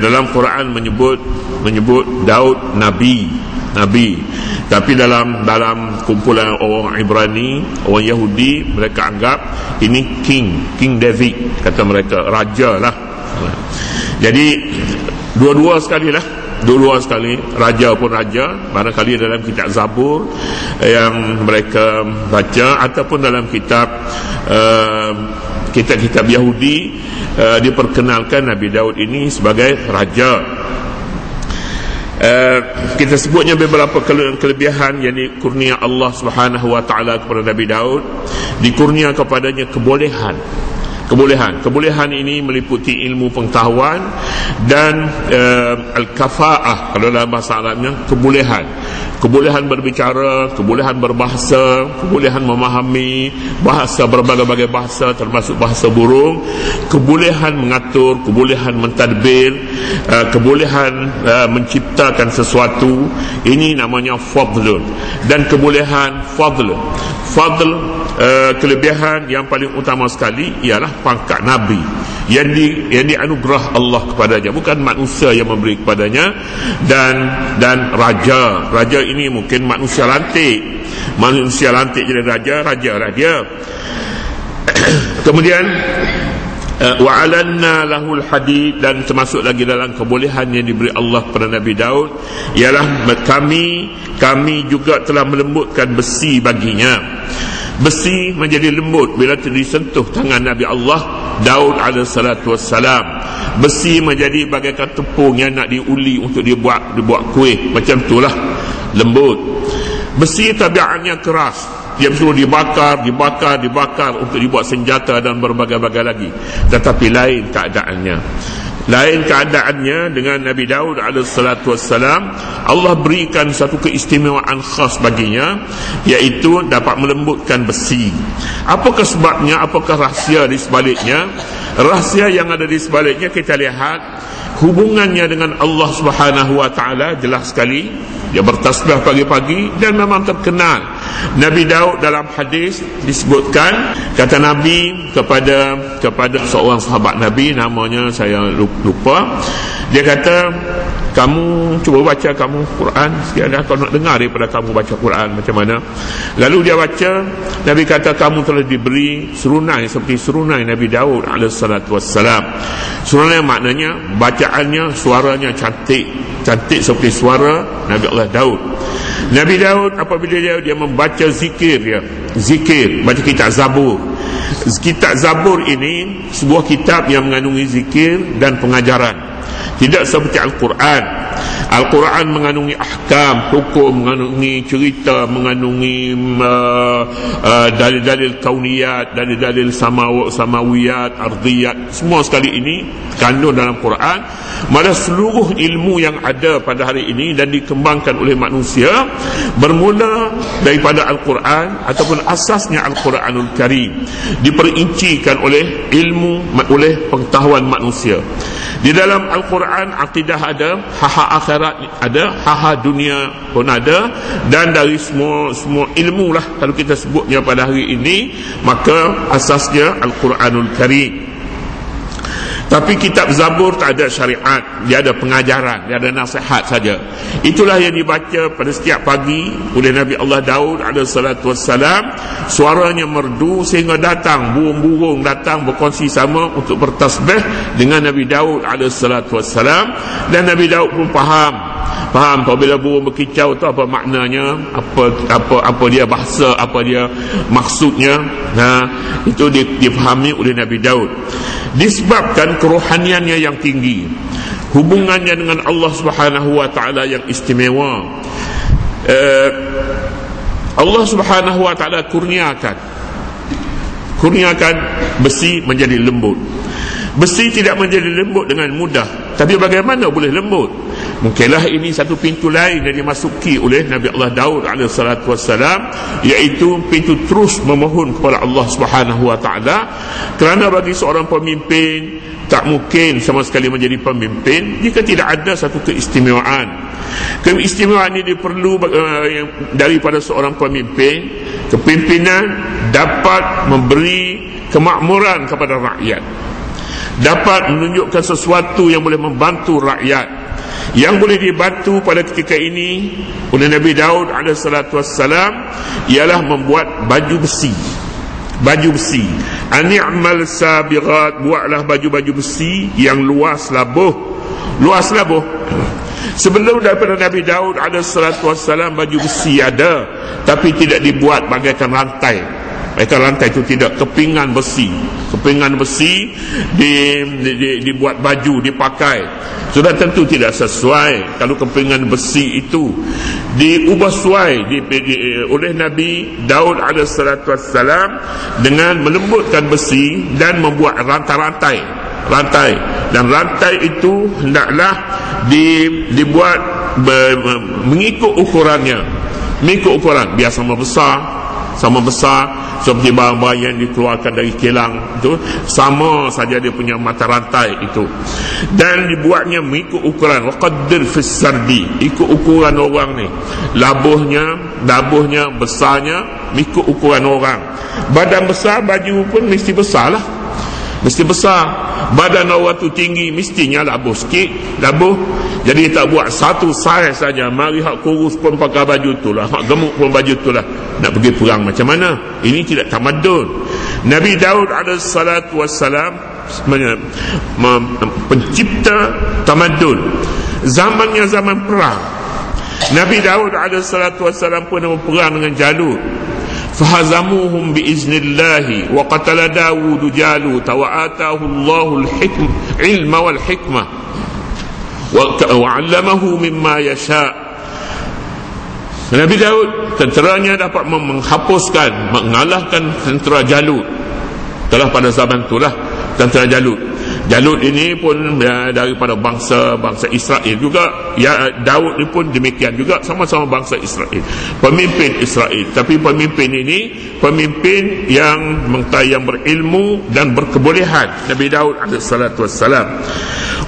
Dalam Quran menyebut Daud nabi. Tapi dalam kumpulan orang Ibrani, orang Yahudi, mereka anggap ini King David, kata mereka, raja lah. Jadi dua-dua sekali, raja pun raja. Barangkali dalam kitab Zabur yang mereka baca, ataupun dalam kitab Yahudi, diperkenalkan Nabi Daud ini sebagai raja. Kita sebutnya beberapa kelebihan yang dikurnia Allah Subhanahu wa taala kepada Nabi Daud. Dikurnia kepadanya kebolehan. Kebolehan ini meliputi ilmu pengetahuan dan al-kafa'ah, kalau dalam bahasa Arabnya kebolehan berbicara, kebolehan berbahasa, kebolehan memahami bahasa, berbagai-bagai bahasa termasuk bahasa burung, kebolehan mengatur, kebolehan mentadbir, kebolehan menciptakan sesuatu. Ini namanya fadl. Dan kebolehan fadl, kelebihan yang paling utama sekali ialah pangkat Nabi yang dianugerah Allah kepadanya, bukan manusia yang memberi kepadanya. Dan raja ini mungkin manusia lantik jadi raja lah dia. Kemudian wa'alanna lahul hadid, dan termasuk lagi dalam kebolehan yang diberi Allah kepada Nabi Daud ialah kami juga telah melembutkan besi baginya. Besi menjadi lembut bila disentuh tangan Nabi Allah Daud alaihissalatu wassalam. Besi menjadi bagaikan tepung yang nak diuli untuk dibuat kuih, macam itulah lembut. Besi tabiatnya keras, dia perlu dibakar untuk dibuat senjata dan berbagai-bagai lagi. Tetapi lain keadaannya dengan Nabi Daud alaihissalatu wassalam. Allah berikan satu keistimewaan khas baginya, iaitu dapat melembutkan besi. Apakah sebabnya? Apakah rahsia di sebaliknya? Rahsia yang ada di sebaliknya, kita lihat hubungannya dengan Allah Subhanahu wa taala jelas sekali. Dia bertasbih pagi-pagi dan memang terkenal. Nabi Daud dalam hadis disebutkan, kata Nabi kepada seorang sahabat Nabi, namanya saya lupa. Dia kata, kamu cuba baca kamu Quran sekali, kalau nak dengar daripada kamu baca Quran macam mana. Lalu dia baca, Nabi kata, kamu telah diberi serunai seperti serunai Nabi Daud alaihissalatu wassalam. Serunai maknanya bacaannya, suaranya cantik seperti suara Nabi Allah Daud. Nabi Daud apabila dia membaca zikir, baca kitab Zabur. Kitab Zabur ini sebuah kitab yang mengandungi zikir dan pengajaran. Tidak seperti Al-Quran. Al-Quran mengandungi ahkam, hukum, mengandungi cerita, mengandungi dalil-dalil kauniyat, dalil-dalil samawiyat, ardiyat. Semua sekali ini kandung dalam Quran. Malah seluruh ilmu yang ada pada hari ini dan dikembangkan oleh manusia bermula daripada Al-Quran, ataupun asasnya Al-Quranul Karim, diperincikan oleh pengetahuan manusia. Di dalam Al-Quran akidah ada, haha akhirat ada, haha dunia pun ada, dan dari semua ilmu lah kalau kita sebutnya pada hari ini, maka asasnya Al-Quranul Karim. Tapi kitab Zabur tak ada syariat, dia ada pengajaran, dia ada nasihat saja. Itulah yang dibaca pada setiap pagi oleh Nabi Allah Daud alaihissalatu wassalam. Suaranya merdu sehingga datang burung-burung datang berkongsi sama untuk bertasbih dengan Nabi Daud alaihissalatu wassalam. Dan Nabi Daud pun faham apabila burung berkicau tu apa maknanya, apa dia bahasa, apa dia maksudnya. Itu difahami oleh Nabi Daud. Disebabkan kerohaniannya yang tinggi, hubungannya dengan Allah Subhanahu wa taala yang istimewa, Allah Subhanahu wa taala kurniakan besi menjadi lembut. Besi tidak menjadi lembut dengan mudah, tapi bagaimana boleh lembut? Mungkinlah ini satu pintu lain yang dimasuki oleh Nabi Allah Daud alaihissalatu wassalam, iaitu pintu terus memohon kepada Allah Subhanahu wa taala. Kerana bagi seorang pemimpin tak mungkin sama sekali menjadi pemimpin jika tidak ada satu keistimewaan. Keistimewaan ini diperlu daripada seorang pemimpin. Kepimpinan dapat memberi kemakmuran kepada rakyat. dapat menunjukkan sesuatu yang boleh membantu rakyat. Yang boleh dibantu pada ketika ini oleh Nabi Daud AS ialah membuat baju besi. Baju besi. Ani'mal sabighat, buatlah baju-baju besi yang luas labuh. Luas labuh. Sebelum daripada Nabi Daud AS baju besi ada, tapi tidak dibuat bagaikan rantai. Bagaikan rantai itu tidak, kepingan besi. Kepingan besi dibuat baju, dipakai. Sudah tentu tidak sesuai kalau kepingan besi itu diubah sesuai oleh Nabi Daud AS dengan melembutkan besi dan membuat rantai-rantai. Dan rantai itu hendaklah dibuat mengikut ukurannya. Mengikut ukuran, biar sama besar seperti barang-barang yang dikeluarkan dari kilang itu, sama saja dia punya mata rantai itu, dan dibuatnya mengikut ukuran waqaddir fis sardi, ikut ukuran orang ni, labuhnya besarnya mengikut ukuran orang. Badan besar, baju pun mesti besar lah, mesti besar. Badan orang tu tinggi, mestinya labuh sikit, labuh. Jadi tak buat satu saiz saja. Mari hak kurus pun pakai baju tu lah, hak gemuk pun baju tu lah. Nak pergi perang macam mana? Ini tidak tamadun. Nabi Daud AS pencipta tamadun. Zamannya zaman perang. Nabi Daud AS pun berperang dengan Jalut. فهزموهم بإذن الله وقتل داود جالوت وآتاه الله العلم والحكمة وعلمه مما يشاء. Nabi Daud tenteranya dapat menghapuskan, mengalahkan tentera Jalut. Telah pada zaman itulah tentera Jalut. Jalut ini pun daripada bangsa Israel juga. Ya, Daud ni pun demikian juga, sama-sama bangsa Israel, pemimpin Israel. Tapi pemimpin ini pemimpin yang berilmu dan berkebolehan. Nabi Daud alaihissalam,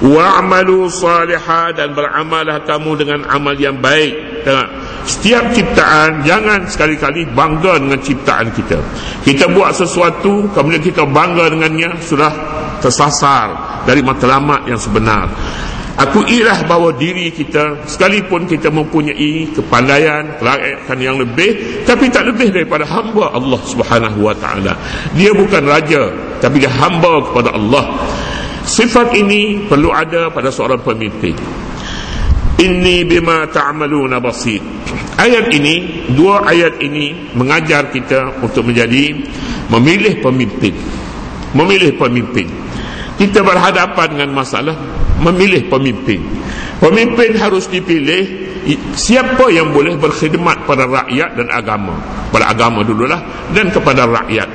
wa'amalu salihah, dan beramalah kamu dengan amal yang baik. Tengok, setiap ciptaan, jangan sekali-kali bangga dengan ciptaan kita. Kita buat sesuatu, kemudian kita bangga dengannya, sudah tersasar dari matlamat yang sebenar. Akuilah bahawa diri kita, sekalipun kita mempunyai kepandaian, kelayakan yang lebih, tapi tak lebih daripada hamba Allah Subhanahu wa ta'ala. Dia bukan raja, tapi dia hamba kepada Allah. Sifat ini perlu ada pada seorang pemimpin. Inni bima ta'maluna basir. Ayat ini, dua ayat ini mengajar kita untuk memilih pemimpin. Memilih pemimpin. Kita berhadapan dengan masalah memilih pemimpin. Pemimpin harus dipilih siapa yang boleh berkhidmat pada rakyat dan agama. Pada agama dululah, dan kepada rakyat.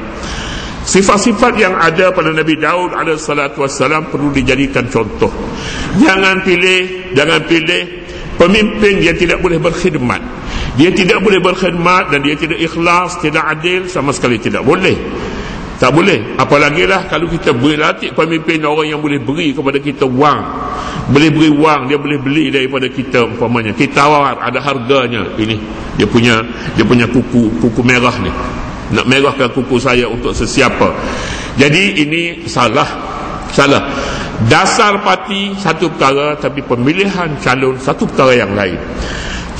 Sifat-sifat yang ada pada Nabi Daud alaihissalam perlu dijadikan contoh. Jangan pilih pemimpin dia tidak boleh berkhidmat. Dia tidak boleh berkhidmat dan dia tidak ikhlas, tidak adil, sama sekali tidak boleh. Tak boleh. Apalagi lah kalau kita berlatih pemimpin orang yang boleh beri kepada kita wang. Boleh beri wang, dia boleh beli daripada kita umpamanya. Kita tawar, ada harganya. Ini dia punya kuku merah ni. Nak merahkan kuku saya untuk sesiapa. Jadi ini salah. Dasar parti satu perkara, tapi pemilihan calon satu perkara yang lain.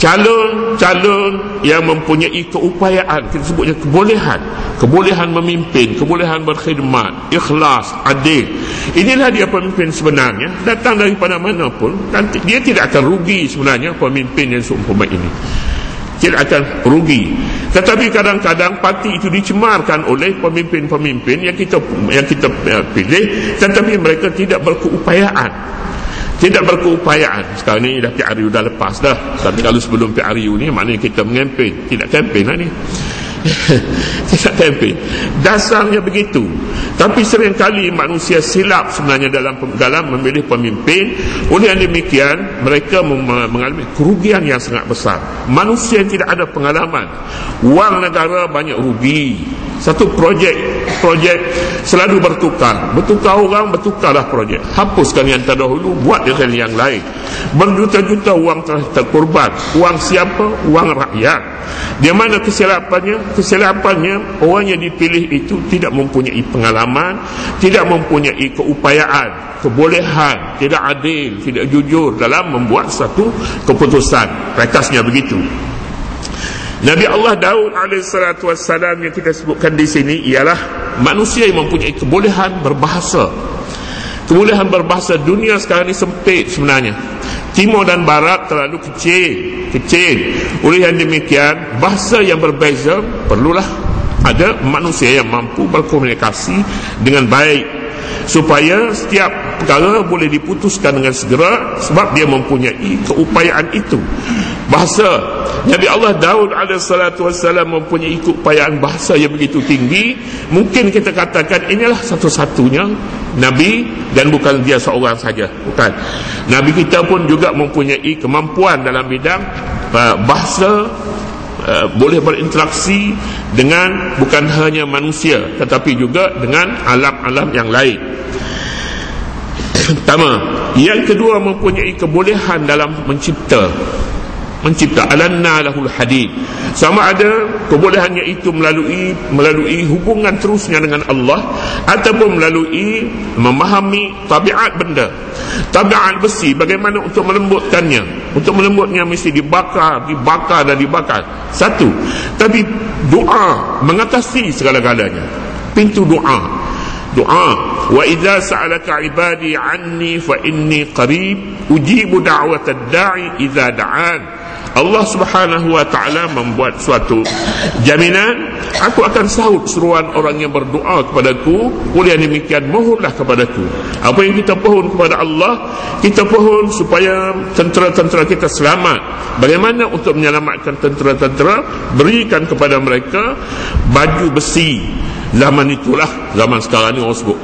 Calon yang mempunyai keupayaan, kita sebutnya kebolehan memimpin, kebolehan berkhidmat, ikhlas, adil. Inilah dia pemimpin sebenarnya. Datang daripada mana pun, nanti dia tidak akan rugi sebenarnya. Pemimpin yang seumpama ini tidak akan rugi. Tetapi kadang-kadang parti itu dicemarkan oleh pemimpin-pemimpin yang kita pilih, tetapi mereka tidak berkeupayaan. Sekarang ni dah PRU dah lepas dah. Tapi kalau sebelum PRU ni, maknanya kita mengempen. Tidak kempen lah ni. Tidak kempen. Dasarnya begitu. Tapi seringkali manusia silap sebenarnya dalam memilih pemimpin. Oleh yang demikian, mereka mengalami kerugian yang sangat besar. Manusia yang tidak ada pengalaman, wang negara banyak rugi. Satu projek selalu bertukar orang, bertukarlah projek. Hapuskan yang terdahulu, buat dengan yang lain. berjuta-juta wang telah terkorban. Wang siapa? Wang rakyat. Di mana kesilapannya? Kesilapannya orang yang dipilih itu tidak mempunyai pengalaman, tidak mempunyai keupayaan, kebolehan, tidak adil, tidak jujur dalam membuat satu keputusan. Rekasnya begitu. Nabi Allah Daud AS yang kita sebutkan di sini ialah manusia yang mempunyai kebolehan berbahasa. Kebolehan berbahasa. Dunia sekarang ini sempit sebenarnya. Timur dan Barat terlalu kecil. Oleh yang demikian, bahasa yang berbeza perlulah ada manusia yang mampu berkomunikasi dengan baik, supaya setiap perkara boleh diputuskan dengan segera, sebab dia mempunyai keupayaan itu. Bahasa Nabi Allah Daud AS mempunyai keupayaan bahasa yang begitu tinggi. Mungkin kita katakan inilah satu-satunya Nabi, dan bukan dia seorang saja, bukan. Nabi kita pun juga mempunyai kemampuan dalam bidang bahasa, boleh berinteraksi dengan bukan hanya manusia tetapi juga dengan alam-alam yang lain. Pertama. Yang kedua, mempunyai kebolehan dalam mencipta. Alanna lahul hadid. Sama ada kebolehannya itu melalui hubungan terusnya dengan Allah, ataupun melalui memahami tabiat benda, tabiat besi, bagaimana untuk melembutkannya. Untuk melembutnya mesti dibakar. Satu. Tapi doa mengatasi segala-galanya. Pintu doa. Wa idza sa'alaka 'ibadi 'anni fa inni qarib ujibu da'watad da'i idza da'an. Allah Subhanahu wa ta'ala membuat suatu jaminan, aku akan sahut seruan orang yang berdoa kepadaku. Oleh demikian, mohonlah kepadaku. Apa yang kita pohon kepada Allah, kita pohon supaya tentera-tentera kita selamat. Bagaimana untuk menyelamatkan tentera-tentera? Berikan kepada mereka baju besi. Zaman itulah, zaman sekarang ni orang sebut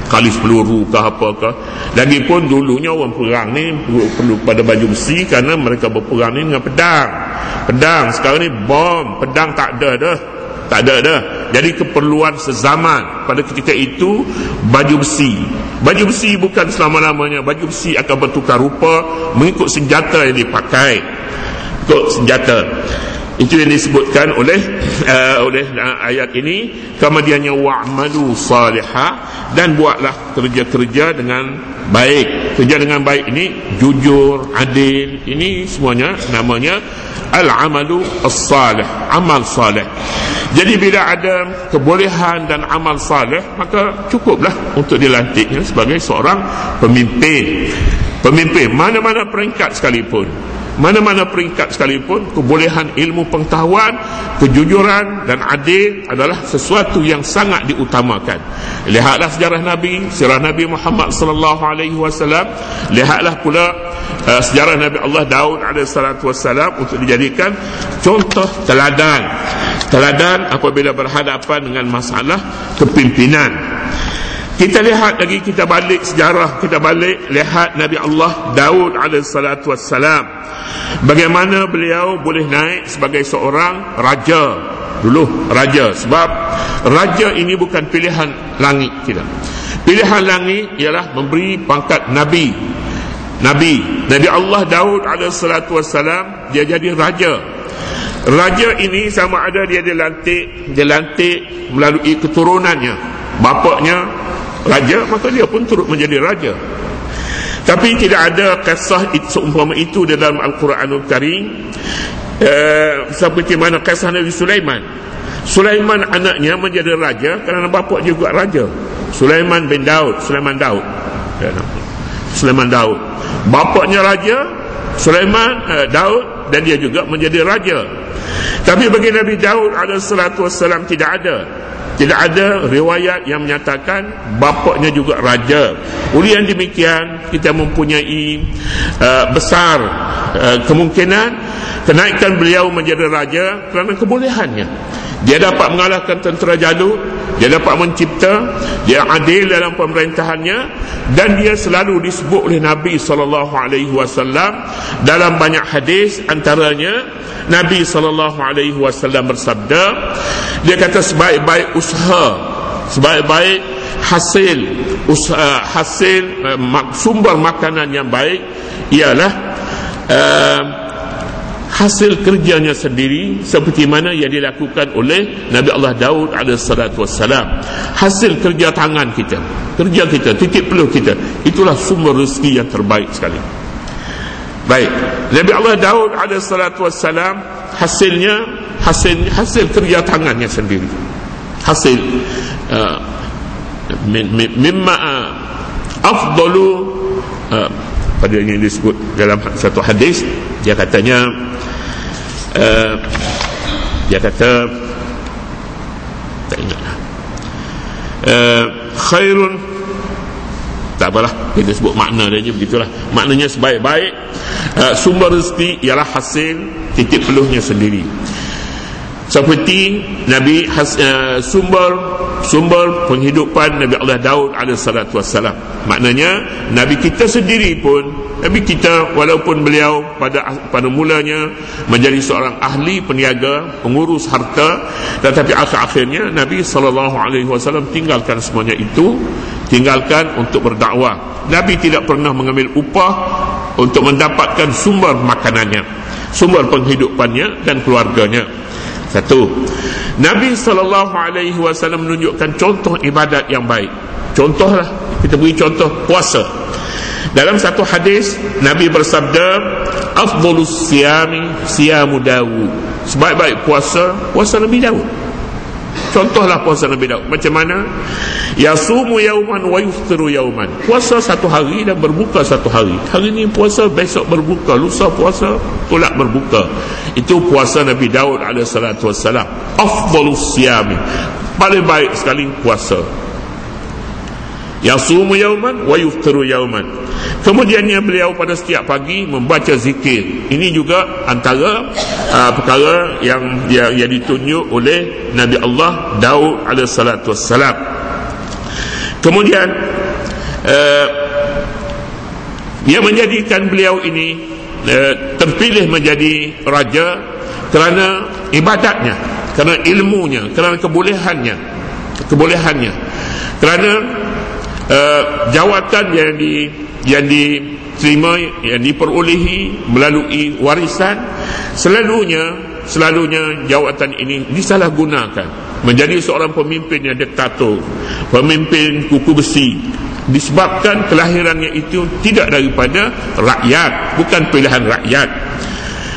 kalis peluru ke apakah. Lagipun dulunya orang perang ni perlu pada baju besi, kerana mereka berperang ni dengan pedang. Sekarang ni bom, pedang tak ada dah. Jadi keperluan sezaman pada ketika itu baju besi bukan selama-lamanya. Baju besi akan bertukar rupa mengikut senjata yang dipakai. Itu yang disebutkan oleh ayat ini. Kemudiannya wa'malu salihah, dan buatlah kerja-kerja dengan baik. Kerja dengan baik ini jujur, adil. Ini semuanya namanya al-amalu as-salih, amal salih. Jadi bila ada kebolehan dan amal salih, maka cukuplah untuk dilantiknya sebagai seorang pemimpin. Mana-mana peringkat sekalipun, kebolehan ilmu pengetahuan, kejujuran dan adil adalah sesuatu yang sangat diutamakan. Lihatlah sejarah Nabi, sirah Nabi Muhammad sallallahu alaihi wasallam. Lihatlah pula sejarah Nabi Allah Daud alaihi salatu wasallam untuk dijadikan contoh teladan apabila berhadapan dengan masalah kepimpinan. Kita lihat lagi, kita balik sejarah, lihat Nabi Allah Daud alaihissalatu wassalam, bagaimana beliau boleh naik sebagai seorang raja. Sebab raja ini bukan pilihan langit kita. Pilihan langit ialah memberi pangkat Nabi Allah Daud alaihissalatu wassalam, dia jadi raja. Raja ini sama ada dia dilantik melalui keturunannya, bapaknya raja, maka dia pun turut menjadi raja. Tapi tidak ada kisah seumpama itu di dalam Al-Quranul Karim. Seperti mana kisah Nabi Sulaiman anaknya menjadi raja kerana bapak juga raja. Sulaiman Daud. Bapaknya raja, Sulaiman Daud, dan dia juga menjadi raja. Tapi bagi Nabi Daud alaihissalam tidak ada riwayat yang menyatakan bapaknya juga raja. Oleh yang demikian, kita mempunyai besar kemungkinan kenaikan beliau menjadi raja kerana kebolehannya. Dia dapat mengalahkan tentera Jalut, dia dapat mencipta, dia adil dalam pemerintahannya, dan dia selalu disebut oleh Nabi SAW dalam banyak hadis. Antaranya Nabi SAW bersabda, dia kata sebaik-baik sumber makanan yang baik ialah hasil kerjanya sendiri, seperti mana yang dilakukan oleh Nabi Allah Daud AS. Hasil kerja tangan kita, kerja kita, titik peluh kita, itulah sumber rezeki yang terbaik sekali. Baik, Nabi Allah Daud AS hasil kerja tangannya sendiri, hasil mimma afdalu, pada yang disebut dalam satu hadis, dia katanya dia kata, tak ingatlah, khairun, tak apalah, kita sebut makna dia begitulah. Maknanya sebaik-baik sumber rezeki ialah hasil titik peluhnya sendiri. Seperti Nabi sumber penghidupan Nabi Allah Daud AS. Maknanya Nabi kita sendiri pun, Nabi kita walaupun beliau pada mulanya menjadi seorang ahli peniaga, pengurus harta, tetapi akhir-akhirnya Nabi SAW tinggalkan semuanya itu, tinggalkan untuk berdakwah. Nabi tidak pernah mengambil upah untuk mendapatkan sumber makanannya, sumber penghidupannya dan keluarganya. Satu, Nabi SAW menunjukkan contoh ibadat yang baik. Contohlah, kita beri contoh puasa. Dalam satu hadis Nabi bersabda, afdalus siyami siyamu Daud. Sebaik-baik puasa, puasa Nabi Daud. Contohlah puasa Nabi Daud. Macam mana? Yasumu yauman wa yuftiru yauman. Puasa satu hari dan berbuka satu hari. Hari ini puasa, besok berbuka, lusa puasa, pula berbuka. Itu puasa Nabi Daud alaihissalatu wassalam. Afdalus siyami, paling baik sekali puasa. Yasumu yauman wa yuftiru yauman. Kemudiannya beliau pada setiap pagi membaca zikir. Ini juga antara perkara yang ditunjuk oleh Nabi Allah Daud alaihissalatu wassalam. Kemudian dia menjadikan beliau ini terpilih menjadi raja kerana ibadatnya, kerana ilmunya, kerana kebolehannya, kerana jawatan yang diterima, yang diperolehi melalui warisan. Selalunya jawatan ini disalahgunakan menjadi seorang pemimpin yang diktator, pemimpin kuku besi, disebabkan kelahirannya itu tidak daripada rakyat, bukan pilihan rakyat.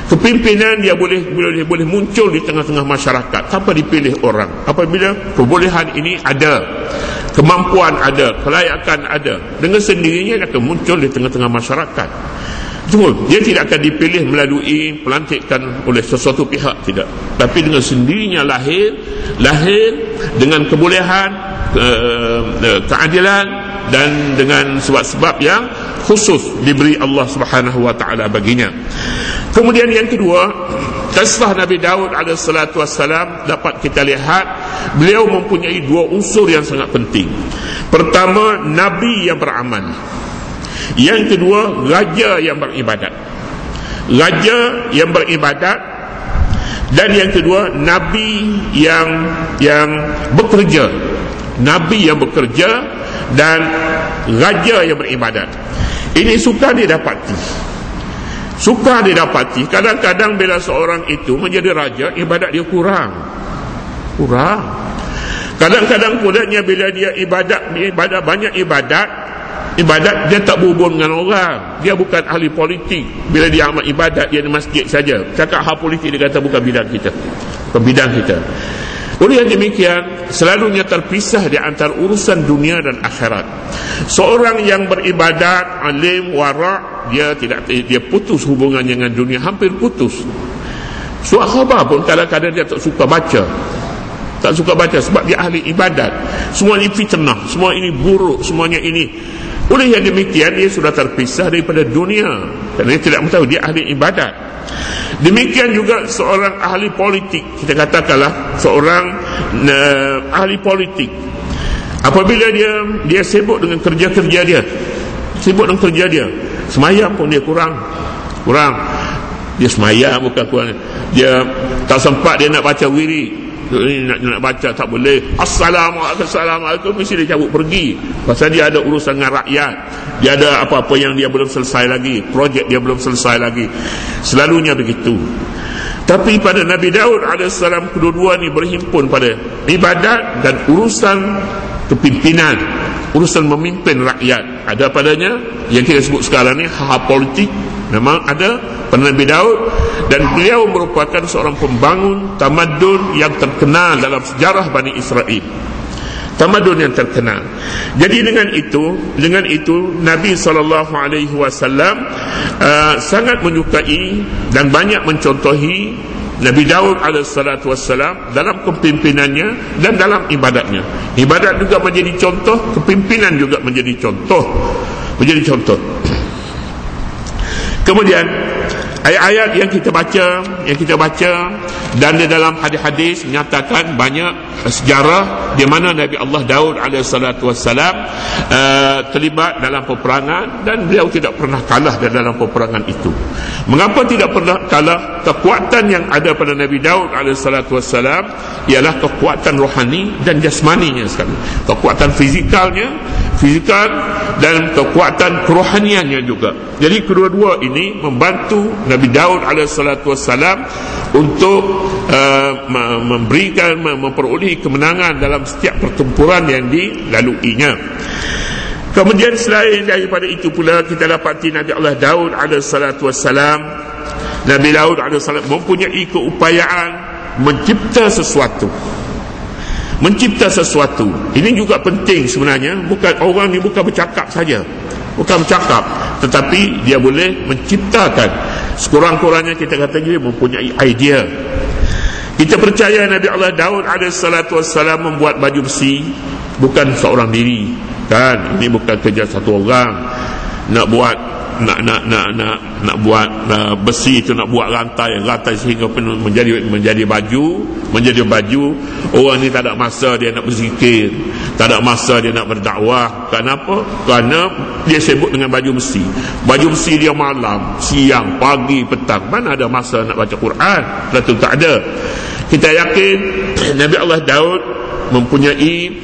Kepimpinan dia boleh muncul di tengah-tengah masyarakat tanpa dipilih orang. Apabila kebolehan ini ada, kemampuan ada, kelayakan ada, dengan sendirinya dia akan muncul di tengah-tengah masyarakat. Cuma dia tidak akan dipilih melalui pelantikan oleh sesuatu pihak, tidak, tapi dengan sendirinya lahir dengan kebolehan, keadilan, dan dengan sebab-sebab yang khusus diberi Allah Subhanahu wa taala baginya. Kemudian yang kedua, kisah Nabi Daud alaihissalatu wassalam dapat kita lihat beliau mempunyai dua unsur yang sangat penting. Pertama, nabi yang beramal. Yang kedua, raja yang beribadat. Raja yang beribadat, dan yang kedua, nabi yang bekerja. Nabi yang bekerja dan raja yang beribadat. Ini sukar didapati. Kadang-kadang bila seorang itu menjadi raja, ibadat dia kurang. Kadang-kadang pulanya bila dia banyak ibadat dia tak berhubung dengan orang. Dia bukan ahli politik. Bila dia amat ibadat, dia di masjid saja. Cakap hal politik, dia kata bukan bidang kita. Oleh yang demikian, selalunya terpisah di antara urusan dunia dan akhirat. Seorang yang beribadat, alim, wara', dia putus hubungannya dengan dunia, hampir putus. Surat khabar pun kadang-kadang dia tak suka baca sebab dia ahli ibadat. Semua ini fitnah, semua ini buruk, semuanya ini. Oleh yang demikian, dia sudah terpisah daripada dunia kerana dia tidak tahu dia ahli ibadat. Demikian juga seorang ahli politik, kita katakanlah seorang ahli politik, apabila dia sibuk dengan kerja dia, semayang pun dia kurang. Dia semayang bukan kurang, dia tak sempat dia nak baca wirid. nak baca tak boleh. Assalamualaikum mesti dia cabut pergi, pasal dia ada urusan dengan rakyat, dia ada apa-apa yang dia belum selesai lagi, projek dia belum selesai lagi, selalunya begitu. Tapi pada Nabi Daud AS, kedua-dua ni berhimpun pada ibadat dan urusan kepimpinan, urusan memimpin rakyat. Ada padanya yang kita sebut sekarang ni hal politik, memang ada pada Nabi Daud, dan beliau merupakan seorang pembangun tamadun yang terkenal dalam sejarah Bani Israel, tamadun yang terkenal. Jadi dengan itu Nabi SAW sangat menyukai dan banyak mencontohi Nabi Daud AS dalam kepimpinannya dan dalam ibadatnya. Ibadat juga menjadi contoh, kepimpinan juga menjadi contoh. Kemudian ayat-ayat yang kita baca dan di dalam hadis-hadis menyatakan banyak sejarah di mana Nabi Allah Daud alaihissalam terlibat dalam peperangan, dan beliau tidak pernah kalah dalam peperangan itu. Mengapa tidak pernah kalah? Kekuatan yang ada pada Nabi Daud alaihissalam ialah kekuatan rohani dan jasmaninya sekali. Kekuatan fizikal dan kekuatan kerohaniannya juga. Jadi kedua-dua ini membantu Nabi Daud alaihissalam untuk memperoleh kemenangan dalam setiap pertempuran yang dilaluinya. Kemudian selain daripada itu pula, kita dapati Nabi Allah Daud alaihissalam, Nabi Daud alaihissalam mempunyai keupayaan mencipta sesuatu. Ini juga penting sebenarnya. Orang ni bukan bercakap saja, tetapi dia boleh menciptakan. Sekurang-kurangnya kita kata dia mempunyai idea. Kita percaya Nabi Allah Daud alaihissalam membuat baju besi bukan seorang diri, kan? Ini bukan kerja satu orang nak buat besi itu, nak buat rantai sehingga menjadi baju. Orang ni tak ada masa dia nak berzikir, tak ada masa dia nak berdakwah. Kenapa? Kerana dia sibuk dengan baju besi dia malam, siang, pagi, petang. Mana ada masa nak baca Quran? Tentu tak ada. Kita yakin Nabi Allah Daud mempunyai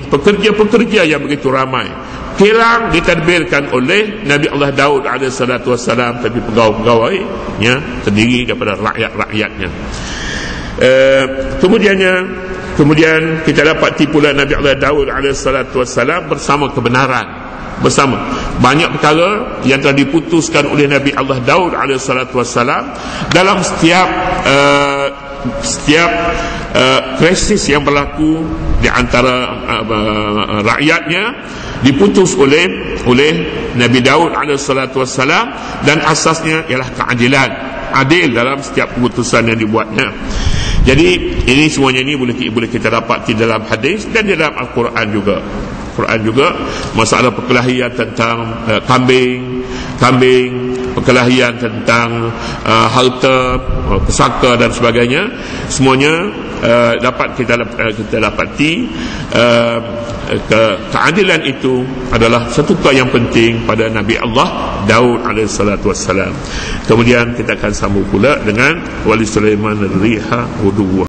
pekerja-pekerja yang begitu ramai. Kilang ditadbirkan oleh Nabi Allah Daud alaihissalam, tapi pegawai-pegawainya terdiri daripada rakyat-rakyatnya. Kemudian kita dapati pula Nabi Allah Daud alaihissalam bersama kebenaran, bersama banyak perkara yang telah diputuskan oleh Nabi Allah Daud alaihissalam dalam setiap krisis yang berlaku di antara rakyatnya, diputus oleh Nabi Daud alaihissalam, dan asasnya ialah keadilan, adil dalam setiap keputusan yang dibuatnya. Jadi ini semuanya ini boleh kita dapati dalam hadis dan dalam Al-Quran juga. Masalah perkelahian tentang kambing, perkelahian tentang harta, pesaka dan sebagainya, semuanya dapat kita dapati. Keadilan itu adalah satu perkara yang penting pada Nabi Allah Daud alaihissalam. Kemudian kita akan sambung pula dengan Wali Sulaiman ar-riha huduwa.